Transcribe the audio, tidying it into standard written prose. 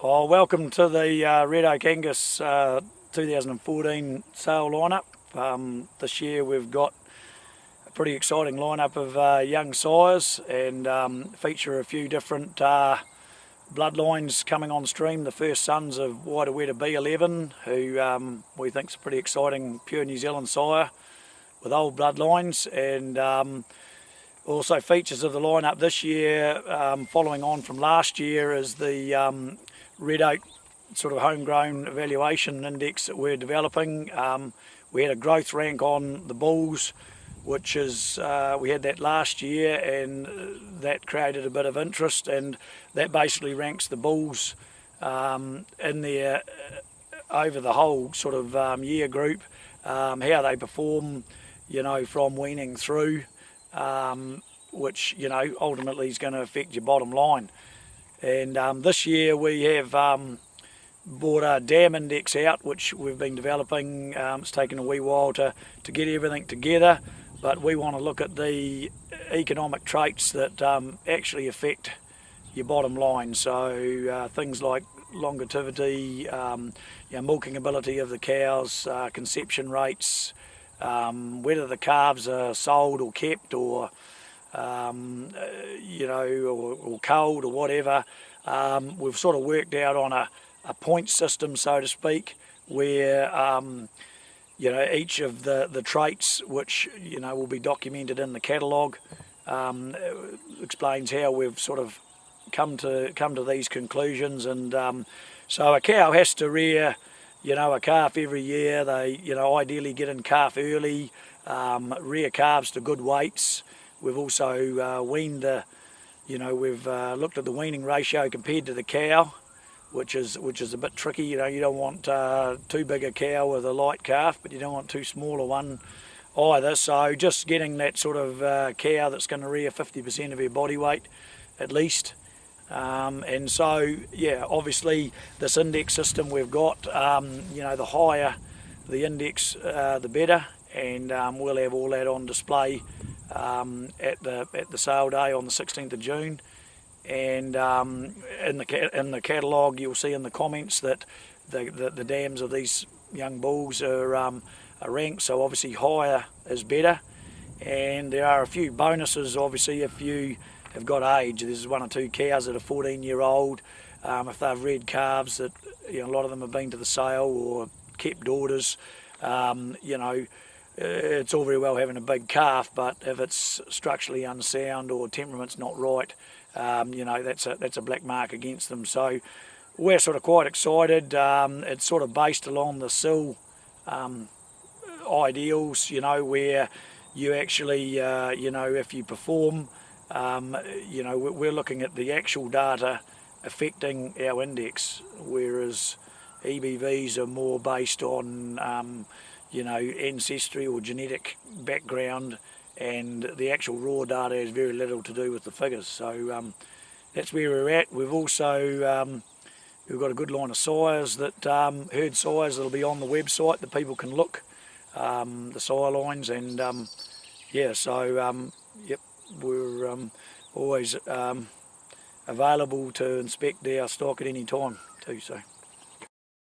Well, welcome to the Red Oak Angus 2014 sale lineup. This year we've got a pretty exciting lineup of young sires and feature a few different bloodlines coming on stream. The first sons of Waitaweta B11, who we think is a pretty exciting pure New Zealand sire with old bloodlines, and also features of the lineup this year, following on from last year, is the Red Oak sort of homegrown evaluation index that we're developing. We had a growth rank on the bulls, which is we had that last year, and that created a bit of interest, and that basically ranks the bulls in there over the whole sort of year group, how they perform, you know, from weaning through, which, you know, ultimately is going to affect your bottom line. And this year we have brought a dam index out, which we've been developing. It's taken a wee while to get everything together, but we want to look at the economic traits that actually affect your bottom line. So things like longevity, milking ability of the cows, conception rates, whether the calves are sold or kept, or or culled or whatever. We've sort of worked out on a point system, so to speak, where each of the traits, which will be documented in the catalogue, explains how we've sort of come to these conclusions. And so a cow has to rear a calf every year. They ideally get in calf early, rear calves to good weights. We've also weaned we've looked at the weaning ratio compared to the cow, which is a bit tricky. You don't want too big a cow with a light calf, but you don't want too small a one either. So just getting that sort of cow that's going to rear 50% of her body weight at least. And so, yeah, obviously this index system we've got, the higher the index, the better, and we'll have all that on display at the sale day on the 16th of June. And in the catalogue, you'll see in the comments that the dams of these young bulls are ranked, so obviously higher is better. And there are a few bonuses, obviously, if you have got age. There's one or two cows that are 14-year-old. If they've reared calves, that a lot of them have been to the sale or kept daughters. It's all very well having a big calf, but if it's structurally unsound or temperament's not right, that's a black mark against them. So we're sort of quite excited. It's sort of based along the SIL ideals, where you actually, if you perform, we're looking at the actual data affecting our index, whereas EBVs are more based on ancestry or genetic background, and the actual raw data has very little to do with the figures. So that's where we're at. We've also we've got a good line of sires, that herd sires, that'll be on the website that people can look, the sire lines, and we're always available to inspect our stock at any time too. So.